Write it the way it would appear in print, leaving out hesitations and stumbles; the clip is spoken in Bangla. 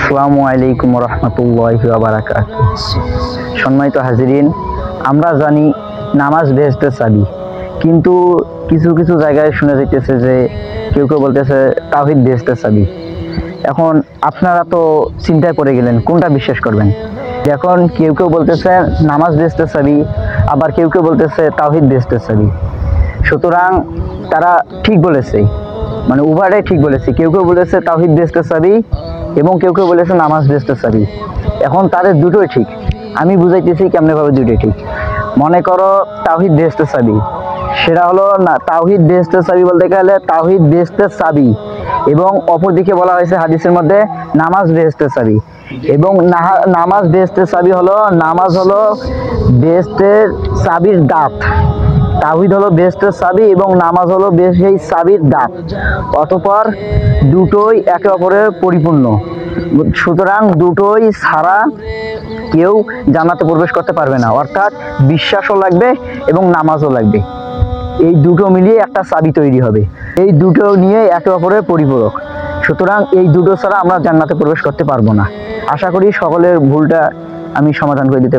আসসালামু আলাইকুম রহমতুল্লাহি ওয়া বারাকাতুহু। সম্মানিত হাজিরিন, আমরা জানি নামাজ বেহেশতের চাবি, কিন্তু কিছু কিছু জায়গায় শুনে যাইতেছে যে কেউ কেউ বলতেছে তাওহীদ বেহেশতের চাবি। এখন আপনারা তো চিন্তায় পড়ে গেলেন, কোনটা বিশ্বাস করবেন? এখন কেউ কেউ বলতেছে নামাজ বেহেশতের চাবি, আবার কেউ কেউ বলতেছে তাওহীদ বেহেশতের চাবি। সুতরাং তারা ঠিক বলেছে, মানে উভয়টাই ঠিক বলেছে। কেউ কেউ বলেছে তাওহীদ বেহেশতের চাবি এবং কেউ কেউ বলেছে নামাজ বেহেশতের চাবি। এখন তাদের দুটোই ঠিক। আমি বুঝাইতেছি কেমনে ভাবে দুটোই ঠিক। মনে করো তাওহীদ বেহেশতের চাবি, সেটা হলো না, তাওহীদ বেহেশতের চাবি বলতে গেলে তাওহীদ বেহেশতের চাবি, এবং অপরদিকে বলা হয়েছে হাদিসের মধ্যে নামাজ বেহেশতের চাবি। এবং নামাজ বেহেশতের চাবি হলো, নামাজ হলো বেহেশতের চাবির দাঁত। তাওহীদ হলো বেহেশতের চাবি এবং নামাজ হলো সেই চাবির দাঁত। অতঃপর দুটোই একে অপরের পরিপূর্ণ। সুতরাং দুটোই ছাড়া কেউ জান্নাতে প্রবেশ করতে পারবে না। অর্থাৎ বিশ্বাসও লাগবে এবং নামাজও লাগবে। এই দুটো মিলিয়ে একটা চাবি তৈরি হবে। এই দুটো নিয়ে একে অপরের পরিপূরক। সুতরাং এই দুটো ছাড়া আমরা জান্নাতে প্রবেশ করতে পারবো না। আশা করি সকলের ভুলটা আমি সমাধান করে দিতে